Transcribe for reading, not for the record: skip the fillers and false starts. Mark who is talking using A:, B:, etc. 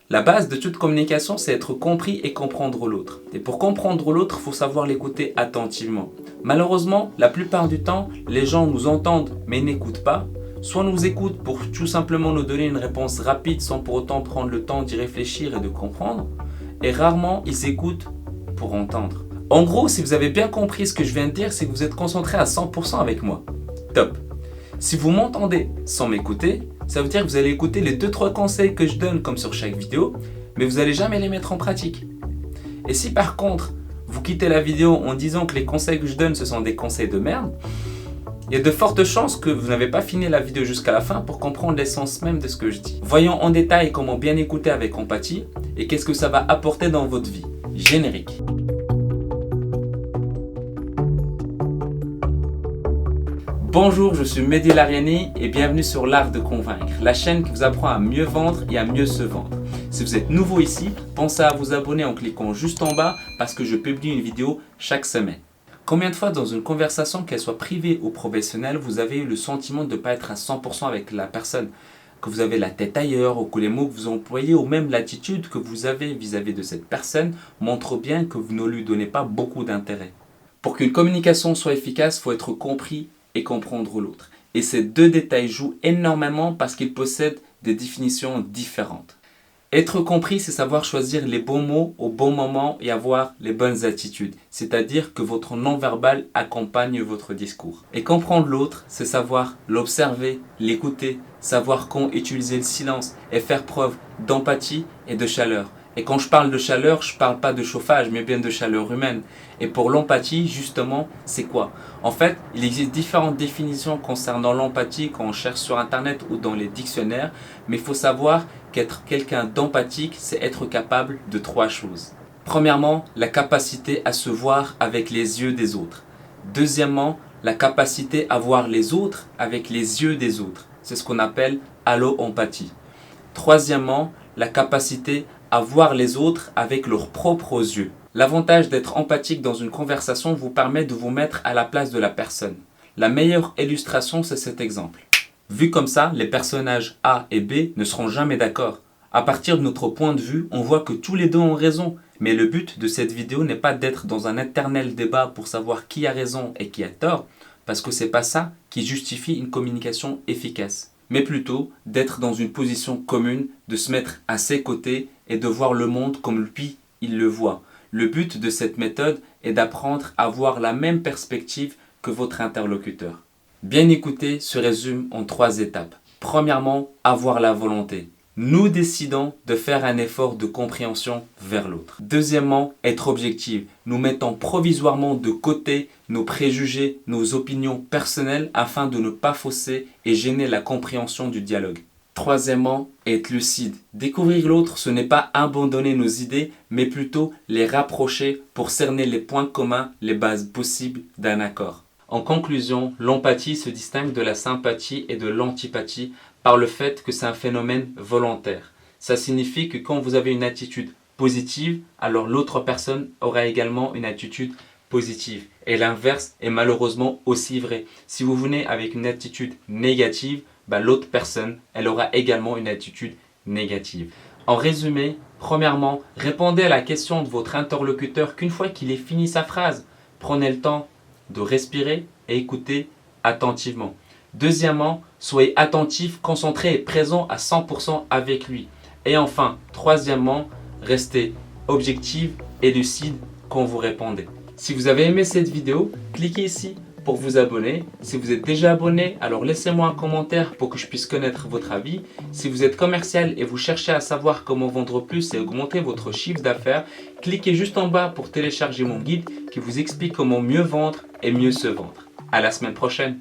A: La base de toute communication, c'est être compris et comprendre l'autre. Et pour comprendre l'autre, il faut savoir l'écouter attentivement. Malheureusement, la plupart du temps, les gens nous entendent mais n'écoutent pas. Soit nous écoutent pour tout simplement nous donner une réponse rapide sans pour autant prendre le temps d'y réfléchir et de comprendre. Et rarement, ils écoutent pour entendre. En gros, si vous avez bien compris ce que je viens de dire, c'est que vous êtes concentré à 100% avec moi. Top. Si vous m'entendez sans m'écouter, ça veut dire que vous allez écouter les 2-3 conseils que je donne comme sur chaque vidéo, mais vous n'allez jamais les mettre en pratique. Et si par contre, vous quittez la vidéo en disant que les conseils que je donne, ce sont des conseils de merde, il y a de fortes chances que vous n'avez pas fini la vidéo jusqu'à la fin pour comprendre l'essence même de ce que je dis. Voyons en détail comment bien écouter avec empathie et qu'est-ce que ça va apporter dans votre vie. Générique. Bonjour, je suis Mehdi Lariani et bienvenue sur l'art de convaincre, la chaîne qui vous apprend à mieux vendre et à mieux se vendre. Si vous êtes nouveau ici, pensez à vous abonner en cliquant juste en bas parce que je publie une vidéo chaque semaine. Combien de fois dans une conversation, qu'elle soit privée ou professionnelle, vous avez eu le sentiment de ne pas être à 100% avec la personne, que vous avez la tête ailleurs ou que les mots que vous employez ou même l'attitude que vous avez vis-à-vis de cette personne montrent bien que vous ne lui donnez pas beaucoup d'intérêt. Pour qu'une communication soit efficace, il faut être compris et comprendre l'autre. Et ces deux détails jouent énormément parce qu'ils possèdent des définitions différentes. Être compris, c'est savoir choisir les bons mots au bon moment et avoir les bonnes attitudes. C'est-à-dire que votre non-verbal accompagne votre discours. Et comprendre l'autre, c'est savoir l'observer, l'écouter, savoir quand utiliser le silence et faire preuve d'empathie et de chaleur. Et quand je parle de chaleur, je ne parle pas de chauffage, mais bien de chaleur humaine. Et pour l'empathie, justement, c'est quoi? En fait, il existe différentes définitions concernant l'empathie quand on cherche sur Internet ou dans les dictionnaires. Mais il faut savoir qu'être quelqu'un d'empathique, c'est être capable de 3 choses. Premièrement, la capacité à se voir avec les yeux des autres. Deuxièmement, la capacité à voir les autres avec les yeux des autres. C'est ce qu'on appelle allo-empathie. Troisièmement, la capacité à voir les autres avec leurs propres yeux. L'avantage d'être empathique dans une conversation vous permet de vous mettre à la place de la personne. La meilleure illustration, c'est cet exemple. Vu comme ça, les personnages A et B ne seront jamais d'accord. À partir de notre point de vue, on voit que tous les deux ont raison. Mais le but de cette vidéo n'est pas d'être dans un éternel débat pour savoir qui a raison et qui a tort, parce que c'est pas ça qui justifie une communication efficace. Mais plutôt d'être dans une position commune, de se mettre à ses côtés et de voir le monde comme lui, il le voit. Le but de cette méthode est d'apprendre à voir la même perspective que votre interlocuteur. Bien écouter se résume en 3 étapes. Premièrement, avoir la volonté. Nous décidons de faire un effort de compréhension vers l'autre. Deuxièmement, être objectif. Nous mettons provisoirement de côté nos préjugés, nos opinions personnelles afin de ne pas fausser et gêner la compréhension du dialogue. Troisièmement, être lucide. Découvrir l'autre, ce n'est pas abandonner nos idées, mais plutôt les rapprocher pour cerner les points communs, les bases possibles d'un accord. En conclusion, l'empathie se distingue de la sympathie et de l'antipathie par le fait que c'est un phénomène volontaire. Ça signifie que quand vous avez une attitude positive, alors l'autre personne aura également une attitude positive. Et l'inverse est malheureusement aussi vrai. Si vous venez avec une attitude négative, l'autre personne, elle aura également une attitude négative. En résumé, premièrement, répondez à la question de votre interlocuteur qu'une fois qu'il ait fini sa phrase. Prenez le temps de respirer et écouter attentivement. Deuxièmement, soyez attentif, concentré et présent à 100% avec lui. Et enfin, troisièmement, restez objectif et lucide quand vous répondez. Si vous avez aimé cette vidéo, cliquez ici pour vous abonner. Si vous êtes déjà abonné, alors laissez-moi un commentaire pour que je puisse connaître votre avis. Si vous êtes commercial et vous cherchez à savoir comment vendre plus et augmenter votre chiffre d'affaires, cliquez juste en bas pour télécharger mon guide qui vous explique comment mieux vendre et mieux se vendre. À la semaine prochaine.